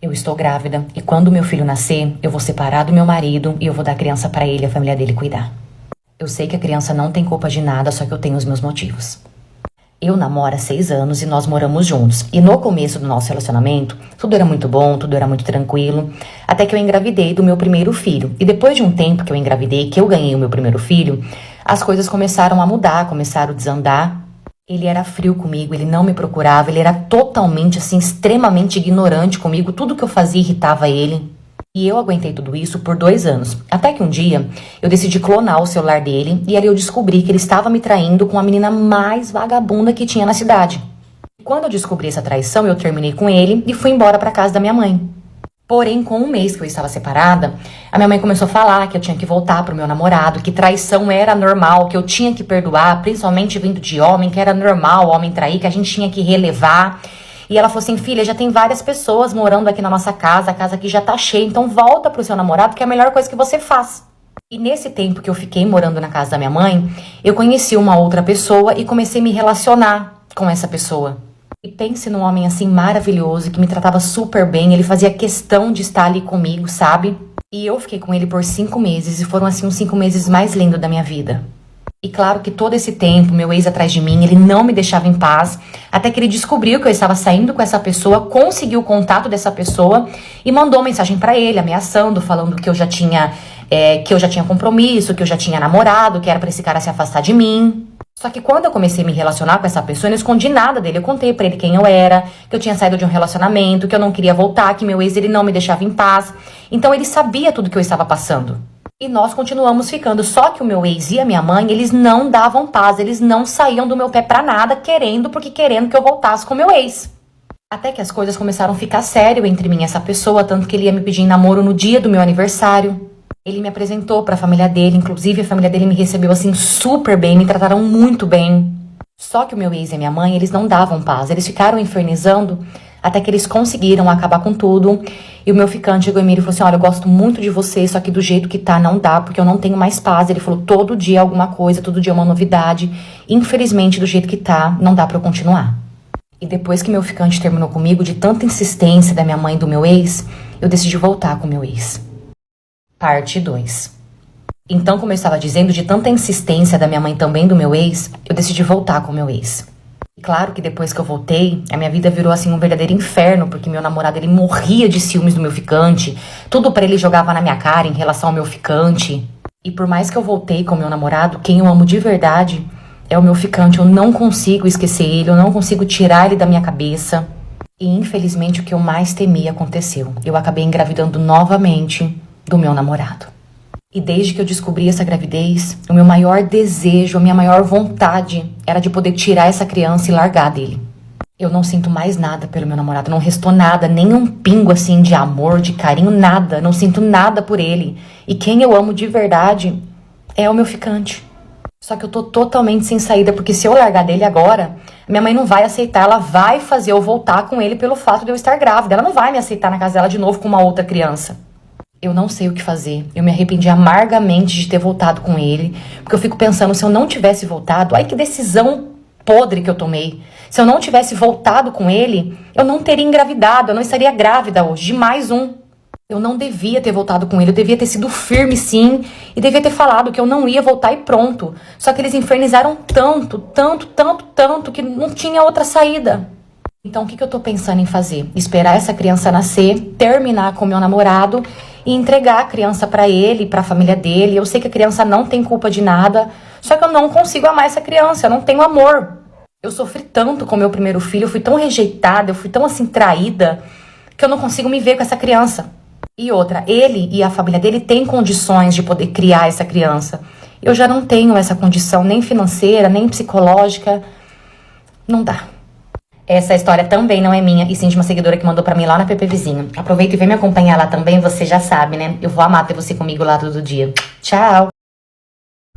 Eu estou grávida e quando meu filho nascer, eu vou separar do meu marido e eu vou dar a criança pra ele e a família dele cuidar. Eu sei que a criança não tem culpa de nada, só que eu tenho os meus motivos. Eu namoro há 6 anos e nós moramos juntos. E no começo do nosso relacionamento, tudo era muito bom, tudo era muito tranquilo. Até que eu engravidei do meu primeiro filho. E depois de um tempo que eu engravidei, que eu ganhei o meu primeiro filho, as coisas começaram a mudar, começaram a desandar. Ele era frio comigo, ele não me procurava, ele era totalmente, assim, extremamente ignorante comigo. Tudo que eu fazia irritava ele. E eu aguentei tudo isso por 2 anos. Até que um dia, eu decidi clonar o celular dele e ali eu descobri que ele estava me traindo com a menina mais vagabunda que tinha na cidade. Quando eu descobri essa traição, eu terminei com ele e fui embora para casa da minha mãe. Porém, com um mês que eu estava separada, a minha mãe começou a falar que eu tinha que voltar pro meu namorado, que traição era normal, que eu tinha que perdoar, principalmente vindo de homem, que era normal o homem trair, que a gente tinha que relevar. E ela falou assim, filha, já tem várias pessoas morando aqui na nossa casa, a casa aqui já tá cheia, então volta pro seu namorado, que é a melhor coisa que você faz. E nesse tempo que eu fiquei morando na casa da minha mãe, eu conheci uma outra pessoa e comecei a me relacionar com essa pessoa. E pense num homem assim maravilhoso, que me tratava super bem, ele fazia questão de estar ali comigo, sabe? E eu fiquei com ele por 5 meses e foram assim os 5 meses mais lindos da minha vida. E claro que todo esse tempo, meu ex atrás de mim, ele não me deixava em paz, até que ele descobriu que eu estava saindo com essa pessoa, conseguiu o contato dessa pessoa e mandou mensagem pra ele, ameaçando, falando que eu já tinha compromisso, que eu já tinha namorado, que era pra esse cara se afastar de mim. Só que quando eu comecei a me relacionar com essa pessoa, eu não escondi nada dele. Eu contei pra ele quem eu era, que eu tinha saído de um relacionamento, que eu não queria voltar, que meu ex ele não me deixava em paz. Então ele sabia tudo que eu estava passando. E nós continuamos ficando, só que o meu ex e a minha mãe, eles não davam paz, eles não saíam do meu pé pra nada, querendo que eu voltasse com o meu ex. Até que as coisas começaram a ficar sério entre mim e essa pessoa, tanto que ele ia me pedir em namoro no dia do meu aniversário. Ele me apresentou pra família dele, inclusive a família dele me recebeu assim super bem, me trataram muito bem. Só que o meu ex e a minha mãe, eles não davam paz, eles ficaram infernizando até que eles conseguiram acabar com tudo. E o meu ficante chegou em mim e falou assim, olha, eu gosto muito de você, só que do jeito que tá não dá, porque eu não tenho mais paz. Ele falou, todo dia alguma coisa, todo dia uma novidade. Infelizmente, do jeito que tá, não dá pra eu continuar. E depois que meu ficante terminou comigo, de tanta insistência da minha mãe e do meu ex, eu decidi voltar com o meu ex. Parte 2. Então, como eu estava dizendo, de tanta insistência da minha mãe também do meu ex, eu decidi voltar com o meu ex. Claro que depois que eu voltei, a minha vida virou assim um verdadeiro inferno, porque meu namorado ele morria de ciúmes do meu ficante, tudo pra ele jogava na minha cara em relação ao meu ficante. E por mais que eu voltei com meu namorado, quem eu amo de verdade é o meu ficante, eu não consigo esquecer ele, eu não consigo tirar ele da minha cabeça. E infelizmente o que eu mais temia aconteceu, eu acabei engravidando novamente do meu namorado. E desde que eu descobri essa gravidez, o meu maior desejo, a minha maior vontade era de poder tirar essa criança e largar dele. Eu não sinto mais nada pelo meu namorado, não restou nada, nem um pingo assim de amor, de carinho, nada. Não sinto nada por ele. E quem eu amo de verdade é o meu ficante. Só que eu tô totalmente sem saída, porque se eu largar dele agora, minha mãe não vai aceitar, ela vai fazer eu voltar com ele pelo fato de eu estar grávida. Ela não vai me aceitar na casa dela de novo com uma outra criança. Eu não sei o que fazer. Eu me arrependi amargamente de ter voltado com ele. Porque eu fico pensando, se eu não tivesse voltado... Ai, que decisão podre que eu tomei. Se eu não tivesse voltado com ele, eu não teria engravidado. Eu não estaria grávida hoje, de mais um. Eu não devia ter voltado com ele. Eu devia ter sido firme, sim. E devia ter falado que eu não ia voltar e pronto. Só que eles infernizaram tanto, que não tinha outra saída. Então, o que eu tô pensando em fazer? Esperar essa criança nascer, terminar com o meu namorado e entregar a criança pra ele, pra família dele. Eu sei que a criança não tem culpa de nada, só que eu não consigo amar essa criança, eu não tenho amor. Eu sofri tanto com meu primeiro filho, eu fui tão rejeitada, eu fui tão assim traída, que eu não consigo me ver com essa criança. E outra, ele e a família dele têm condições de poder criar essa criança. Eu já não tenho essa condição, nem financeira, nem psicológica. Não dá. Essa história também não é minha, e sim de uma seguidora que mandou pra mim lá na PP Vizinho. Aproveita e vem me acompanhar lá também, você já sabe, né? Eu vou amar ter você comigo lá todo dia. Tchau!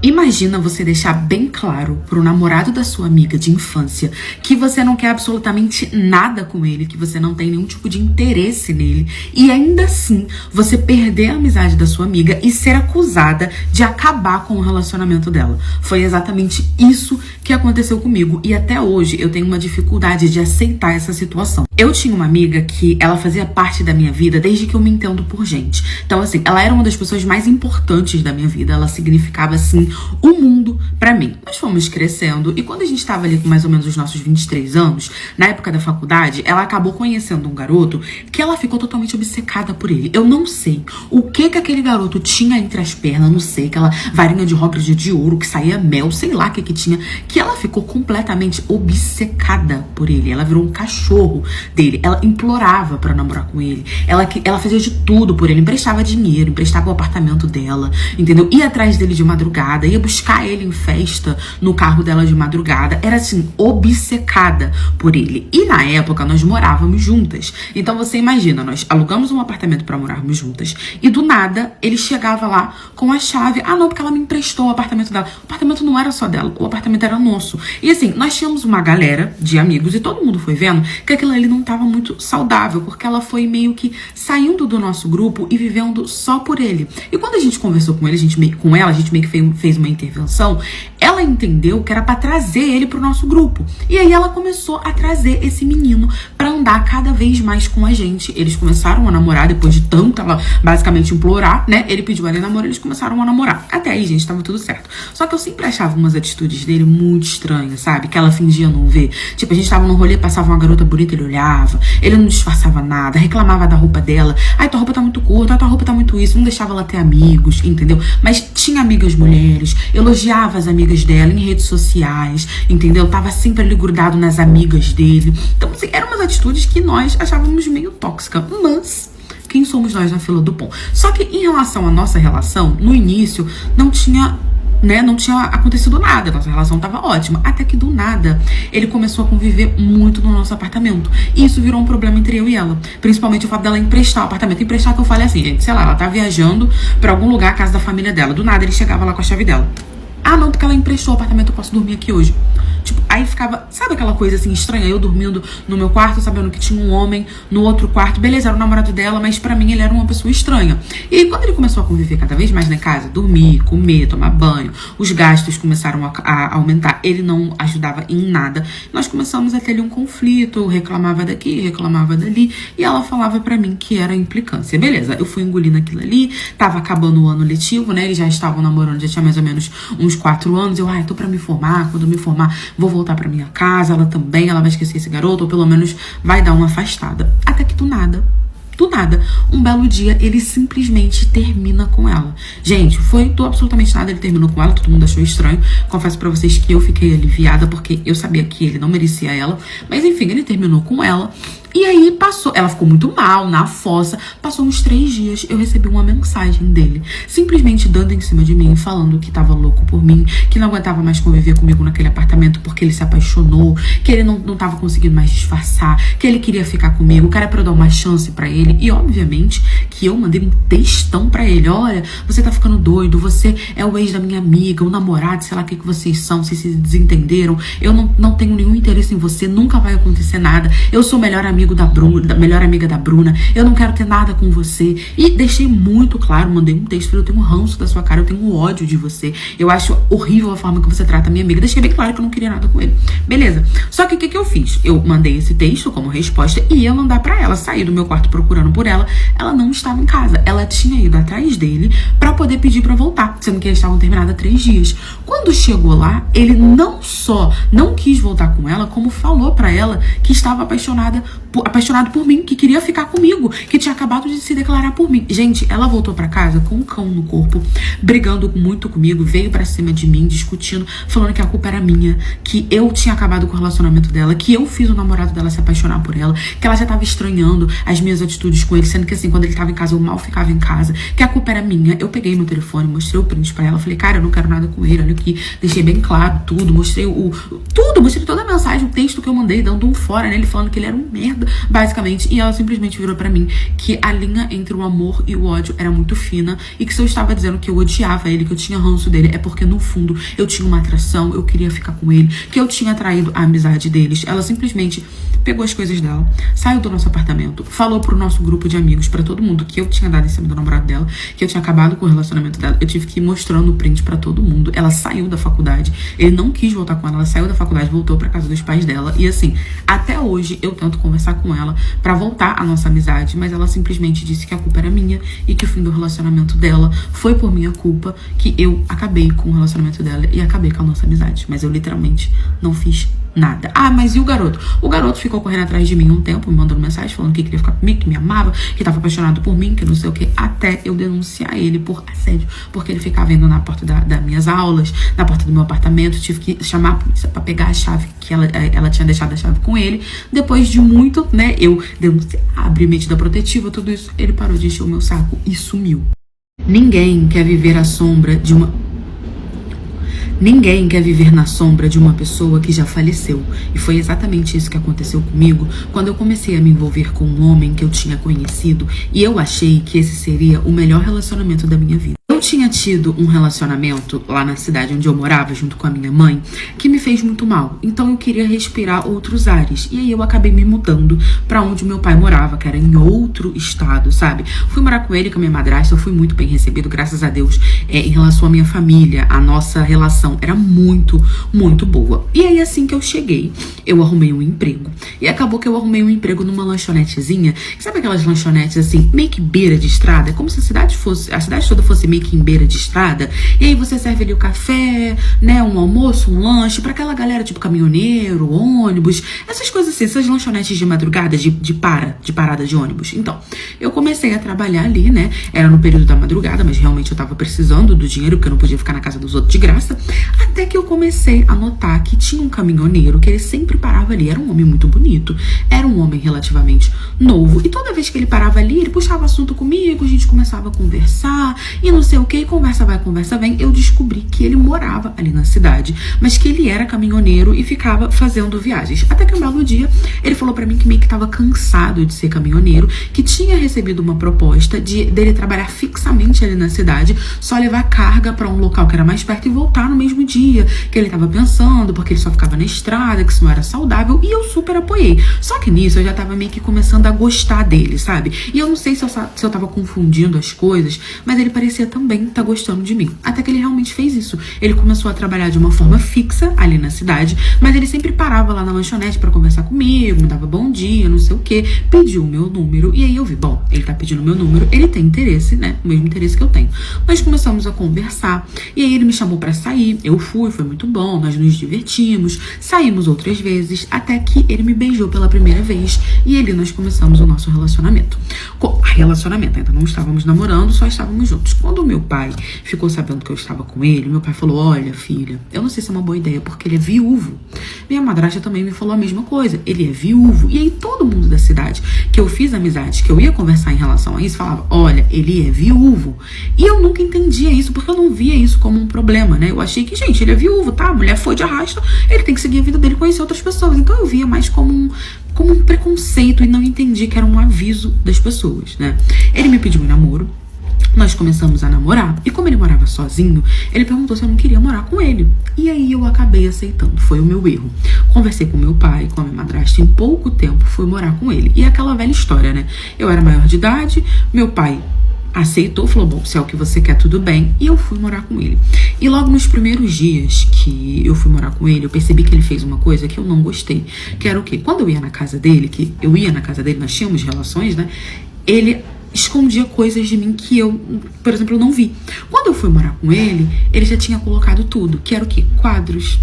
Imagina você deixar bem claro pro namorado da sua amiga de infância que você não quer absolutamente nada com ele, que você não tem nenhum tipo de interesse nele, e ainda assim você perder a amizade da sua amiga e ser acusada de acabar com o relacionamento dela. Foi exatamente isso que aconteceu comigo, e até hoje eu tenho uma dificuldade de aceitar essa situação. Eu tinha uma amiga que ela fazia parte da minha vida desde que eu me entendo por gente. Então, assim, ela era uma das pessoas mais importantes da minha vida. Ela significava, assim, o mundo pra mim. Nós fomos crescendo e quando a gente tava ali com mais ou menos os nossos 23 anos, na época da faculdade, ela acabou conhecendo um garoto que ela ficou totalmente obcecada por ele. Eu não sei o que aquele garoto tinha entre as pernas, não sei, aquela varinha de Hogwarts de ouro que saía mel, sei lá o que tinha, que ela ficou completamente obcecada por ele. Ela virou um cachorro dele. Ela implorava pra namorar com ele. Ela fazia de tudo por ele. Emprestava dinheiro, emprestava o apartamento dela, entendeu? Ia atrás dele de madrugada, ia buscar ele em festa no carro dela de madrugada. Era assim, obcecada por ele. E na época nós morávamos juntas. Então você imagina, nós alugamos um apartamento pra morarmos juntas. E do nada, ele chegava lá com a chave. Ah, não, porque ela me emprestou o apartamento dela. O apartamento não era só dela, o apartamento era nosso. E assim, nós tínhamos uma galera de amigos e todo mundo foi vendo que aquilo ali não tava muito saudável, porque ela foi meio que saindo do nosso grupo e vivendo só por ele. E quando a gente conversou com ele, a gente meio que fez uma intervenção, ela entendeu que era pra trazer ele pro nosso grupo. E aí ela começou a trazer esse menino pra andar cada vez mais com a gente. Eles começaram a namorar depois de tanto ela basicamente implorar, né? Ele pediu ela em namoro, eles começaram a namorar. Até aí, gente, tava tudo certo. Só que eu sempre achava umas atitudes dele muito estranhas, sabe? Que ela fingia não ver. Tipo, a gente tava no rolê, passava uma garota bonita, ele olhava, ele não disfarçava nada, reclamava da roupa dela. Ai, tua roupa tá muito curta, ai, tua roupa tá muito isso. Não deixava ela ter amigos, entendeu? Mas tinha amigas mulheres, elogiava as amigas dela em redes sociais, entendeu? Tava sempre ali grudado nas amigas dele. Então, assim, eram umas atitudes que nós achávamos meio tóxicas, mas quem somos nós na fila do pão? Só que em relação à nossa relação, no início, não tinha acontecido nada, nossa relação tava ótima, até que do nada ele começou a conviver muito no nosso apartamento, e isso virou um problema entre eu e ela, principalmente o fato dela emprestar o apartamento. Emprestar, que eu falei assim, gente, sei lá, ela tá viajando pra algum lugar, a casa da família dela, do nada ele chegava lá com a chave dela. Ah, não, porque ela emprestou o apartamento, eu posso dormir aqui hoje. Tipo, aí ficava, sabe aquela coisa assim estranha? Eu dormindo no meu quarto, sabendo que tinha um homem no outro quarto. Beleza, era o namorado dela, mas pra mim ele era uma pessoa estranha. E aí, quando ele começou a conviver cada vez mais na casa, dormir, comer, tomar banho, os gastos começaram a aumentar. Ele não ajudava em nada. Nós começamos a ter ali um conflito, reclamava daqui, reclamava dali. E ela falava pra mim que era implicância. Beleza, eu fui engolindo aquilo ali, tava acabando o ano letivo, né? Eles já estavam namorando, já tinha mais ou menos uns 4 anos. Eu, tô pra me formar, quando eu me formar, vou voltar pra minha casa, ela também, ela vai esquecer esse garoto, ou pelo menos vai dar uma afastada. Até que do nada, um belo dia, ele simplesmente termina com ela. Gente, foi do absolutamente nada, ele terminou com ela, todo mundo achou estranho. Confesso pra vocês que eu fiquei aliviada, porque eu sabia que ele não merecia ela. Mas enfim, ele terminou com ela. E aí passou, ela ficou muito mal, na fossa. Passou uns 3 dias, eu recebi uma mensagem dele, simplesmente dando em cima de mim, falando que tava louco por mim, que não aguentava mais conviver comigo naquele apartamento porque ele se apaixonou, que ele não tava conseguindo mais disfarçar, que ele queria ficar comigo, que era pra eu dar uma chance pra ele. E obviamente que eu mandei um textão pra ele: olha, você tá ficando doido, você é o ex da minha amiga, o namorado, sei lá o que vocês são, vocês se desentenderam, eu não tenho nenhum interesse em você, nunca vai acontecer nada, eu sou o melhor amigo da Bruna, melhor amiga da Bruna, eu não quero ter nada com você. E deixei muito claro, mandei um texto: eu tenho um ranço da sua cara, eu tenho um ódio de você, eu acho horrível a forma que você trata a minha amiga. Deixei bem claro que eu não queria nada com ele. Beleza. Só que o que eu fiz? Eu mandei esse texto como resposta e ia mandar pra ela. Saí do meu quarto procurando por ela, ela não estava em casa, ela tinha ido atrás dele pra poder pedir pra voltar, sendo que eles estavam terminados há 3 dias. Quando chegou lá, ele não só não quis voltar com ela, como falou pra ela que estava apaixonado por mim, que queria ficar comigo, que tinha acabado de se declarar por mim. Gente, ela voltou pra casa com um cão no corpo, brigando muito comigo, veio pra cima de mim, discutindo, falando que a culpa era minha, que eu tinha acabado com o relacionamento dela, que eu fiz o namorado dela se apaixonar por ela, que ela já tava estranhando as minhas atitudes com ele, sendo que assim, quando ele tava casa, eu mal ficava em casa, que a culpa era minha. Eu peguei meu telefone, mostrei o print pra ela, falei, cara, eu não quero nada com ele, olha aqui, deixei bem claro tudo, mostrei mostrei toda a mensagem, o texto que eu mandei, dando um fora nele, falando que ele era um merda, basicamente. E ela simplesmente virou pra mim que a linha entre o amor e o ódio era muito fina, e que se eu estava dizendo que eu odiava ele, que eu tinha ranço dele, é porque no fundo eu tinha uma atração, eu queria ficar com ele, que eu tinha traído a amizade deles. Ela simplesmente pegou as coisas dela, saiu do nosso apartamento, falou pro nosso grupo de amigos, pra todo mundo, que eu tinha dado em cima do namorado dela, que eu tinha acabado com o relacionamento dela. Eu tive que ir mostrando o print pra todo mundo. Ela saiu da faculdade, ele não quis voltar com ela saiu da faculdade, voltou pra casa dos pais dela, e assim, até hoje eu tento conversar com ela pra voltar a nossa amizade, mas ela simplesmente disse que a culpa era minha e que o fim do relacionamento dela foi por minha culpa, que eu acabei com o relacionamento dela e acabei com a nossa amizade, mas eu literalmente não fiz nada. Ah, mas e o garoto? O garoto ficou correndo atrás de mim um tempo, me mandando mensagem falando que queria ficar comigo, que me amava, que tava apaixonado por mim, que não sei o que, até eu denunciar ele por assédio, porque ele ficava indo na porta das minhas aulas, na porta do meu apartamento. Tive que chamar a polícia pra pegar a chave, que ela tinha deixado a chave com ele. Depois de muito, né, eu denunciar, abri medida protetiva, tudo isso, ele parou de encher o meu saco e sumiu. Ninguém quer viver à sombra de uma... Ninguém quer viver na sombra de uma pessoa que já faleceu. E foi exatamente isso que aconteceu comigo quando eu comecei a me envolver com um homem que eu tinha conhecido, e eu achei que esse seria o melhor relacionamento da minha vida. Eu tinha tido um relacionamento lá na cidade onde eu morava, junto com a minha mãe, que me fez muito mal. Então eu queria respirar outros ares. E aí eu acabei me mudando pra onde meu pai morava, que era em outro estado, sabe? Fui morar com ele, com a minha madrasta, eu fui muito bem recebido, graças a Deus. Em relação à minha família, a nossa relação era muito, muito boa. E aí assim que eu cheguei, eu arrumei um emprego. E acabou que eu arrumei um emprego numa lanchonetezinha. Sabe aquelas lanchonetes assim, meio que beira de estrada? É como se a cidade toda fosse meio que em beira de estrada, e aí você serve ali o café, né, um almoço, um lanche, pra aquela galera tipo caminhoneiro, ônibus, essas coisas assim, essas lanchonetes de madrugada, de parada de ônibus. Então, eu comecei a trabalhar ali, né, era no período da madrugada, mas realmente eu tava precisando do dinheiro, porque eu não podia ficar na casa dos outros de graça, até que eu comecei a notar que tinha um caminhoneiro, que ele sempre parava ali, era um homem muito bonito, era um homem relativamente novo, e toda vez que ele parava ali, ele puxava assunto comigo, a gente começava a conversar, e não sei o que, conversa vai, conversa vem. Eu descobri que ele morava ali na cidade, mas que ele era caminhoneiro e ficava fazendo viagens. Até que um belo dia, ele falou pra mim que meio que tava cansado de ser caminhoneiro, que tinha recebido uma proposta dele trabalhar fixamente ali na cidade, só levar carga pra um local que era mais perto e voltar no mesmo dia, que ele tava pensando, porque ele só ficava na estrada, que isso não era saudável, e eu super apoiei. Só que nisso, eu já tava meio que começando a gostar dele, sabe? E eu não sei se eu tava confundindo as coisas, mas ele parecia também tá gostando de mim. Até que ele realmente fez isso. Ele começou a trabalhar de uma forma fixa ali na cidade, mas ele sempre parava lá na lanchonete pra conversar comigo, me dava bom dia, não sei o que, pediu o meu número, e aí eu vi, bom, ele tá pedindo o meu número, ele tem interesse, né, o mesmo interesse que eu tenho. Nós começamos a conversar, e aí ele me chamou pra sair, eu fui, foi muito bom, nós nos divertimos, saímos outras vezes, até que ele me beijou pela primeira vez, e ali nós começamos o nosso relacionamento. Ainda não estávamos namorando, só estávamos juntos. Quando o meu pai ficou sabendo que eu estava com ele, meu pai falou, olha, filha, eu não sei se é uma boa ideia, porque ele é viúvo. Minha madrasta também me falou a mesma coisa, ele é viúvo. E aí todo mundo da cidade que eu fiz amizade, que eu ia conversar em relação a isso, falava, olha, ele é viúvo. E eu nunca entendia isso, porque eu não via isso como um problema, né? Eu achei que, gente, ele é viúvo, tá? A mulher foi de arrasta, ele tem que seguir a vida dele, conhecer outras pessoas. Então eu via mais como um preconceito e não entendi que era um aviso das pessoas, né? Ele me pediu um namoro. Nós começamos a namorar, e como ele morava sozinho, ele perguntou se eu não queria morar com ele. E aí eu acabei aceitando, foi o meu erro. Conversei com meu pai, com a minha madrasta, em pouco tempo fui morar com ele. E aquela velha história, né? Eu era maior de idade, meu pai aceitou, falou, bom, se é o que você quer, tudo bem, e eu fui morar com ele. E logo nos primeiros dias que eu fui morar com ele, eu percebi que ele fez uma coisa que eu não gostei, que era o quê? Quando eu ia na casa dele, nós tínhamos relações, né? Ele escondia coisas de mim que eu, por exemplo, eu não vi. Quando eu fui morar com ele, ele já tinha colocado tudo, que era o quê? Quadros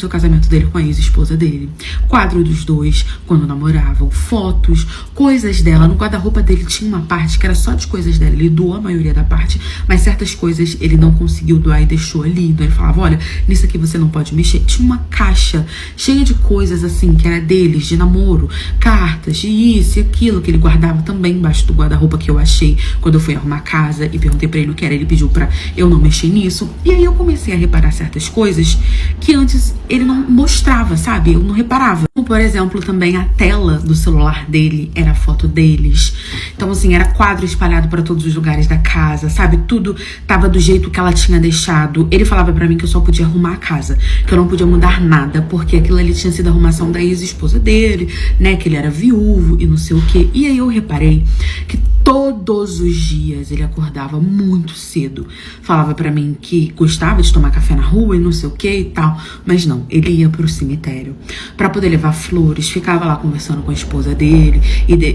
do casamento dele com a ex-esposa dele, quadro dos dois quando namoravam, fotos, coisas dela. No guarda-roupa dele tinha uma parte que era só de coisas dela, ele doou a maioria da parte, mas certas coisas ele não conseguiu doar e deixou ali. Então ele falava, olha, nisso aqui você não pode mexer. Tinha uma caixa cheia de coisas assim, que era deles, de namoro, cartas, de isso e aquilo, que ele guardava também embaixo do guarda-roupa, que que eu achei quando eu fui arrumar a casa e perguntei pra ele o que era. Ele pediu pra eu não mexer nisso. E aí eu comecei a reparar certas coisas que antes ele não mostrava, sabe? Eu não reparava. Como, por exemplo, também a tela do celular dele era a foto deles. Então, assim, era quadro espalhado pra todos os lugares da casa, sabe? Tudo tava do jeito que ela tinha deixado. Ele falava pra mim que eu só podia arrumar a casa, que eu não podia mudar nada, porque aquilo ali tinha sido a arrumação da ex-esposa dele, né? Que ele era viúvo e não sei o quê. E aí eu reparei que todos os dias ele acordava muito cedo. Falava pra mim que gostava de tomar café na rua e não sei o que e tal. Mas não, ele ia pro cemitério pra poder levar flores. Ficava lá conversando com a esposa dele,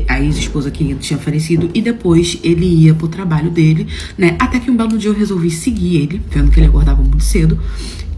a ex-esposa que tinha falecido. E depois ele ia pro trabalho dele, né? Até que um belo dia eu resolvi seguir ele, vendo que ele acordava muito cedo.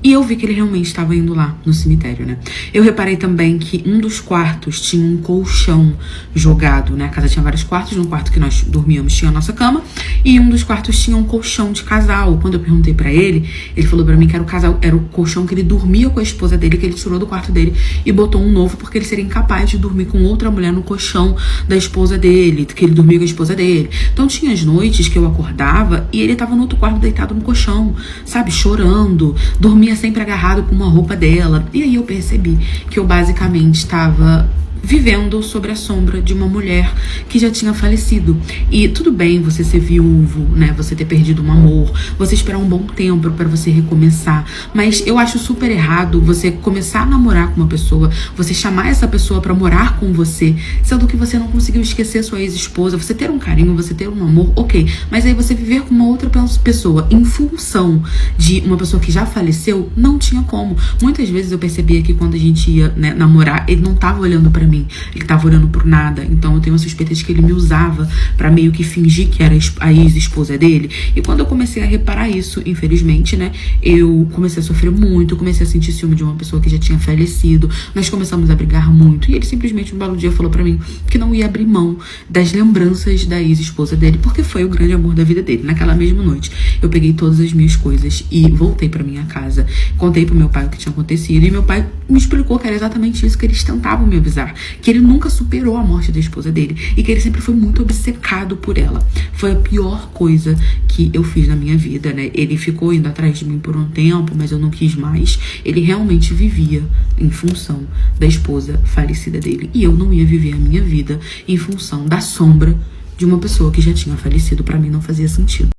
E eu vi que ele realmente estava indo lá no cemitério, né? Eu reparei também que um dos quartos tinha um colchão jogado, né? A casa tinha vários quartos. No quarto que nós dormíamos tinha a nossa cama. E um dos quartos tinha um colchão de casal. Quando eu perguntei pra ele, ele falou pra mim que era o casal, era o colchão que ele dormia com a esposa dele, que ele tirou do quarto dele e botou um novo, porque ele seria incapaz de dormir com outra mulher no colchão da esposa dele, que ele dormia com a esposa dele. Então tinha as noites que eu acordava e ele tava no outro quarto deitado no colchão, sabe? Chorando, dormia sempre agarrado com uma roupa dela. E aí eu percebi que eu basicamente estava vivendo sobre a sombra de uma mulher que já tinha falecido. E tudo bem você ser viúvo, né? Você ter perdido um amor, você esperar um bom tempo pra você recomeçar. Mas eu acho super errado você começar a namorar com uma pessoa, você chamar essa pessoa pra morar com você, sendo que você não conseguiu esquecer sua ex-esposa. Você ter um carinho, você ter um amor, ok. Mas aí você viver com uma outra pessoa em função de uma pessoa que já faleceu, não tinha como. Muitas vezes eu percebia que quando a gente ia, né, namorar, ele não tava olhando pra mim. Ele tava olhando por nada. Então eu tenho a suspeita de que ele me usava pra meio que fingir que era a ex-esposa dele. E quando eu comecei a reparar isso, infelizmente, né, eu comecei a sofrer muito, comecei a sentir ciúme de uma pessoa que já tinha falecido. Nós começamos a brigar muito. E ele simplesmente um belo dia falou pra mim que não ia abrir mão das lembranças da ex-esposa dele, porque foi o grande amor da vida dele. Naquela mesma noite eu peguei todas as minhas coisas e voltei pra minha casa. Contei pro meu pai o que tinha acontecido. E meu pai me explicou que era exatamente isso que eles tentavam me avisar, que ele nunca superou a morte da esposa dele e que ele sempre foi muito obcecado por ela. Foi a pior coisa que eu fiz na minha vida, né? Ele ficou indo atrás de mim por um tempo, mas eu não quis mais. Ele realmente vivia em função da esposa falecida dele. E eu não ia viver a minha vida em função da sombra de uma pessoa que já tinha falecido. Pra mim não fazia sentido.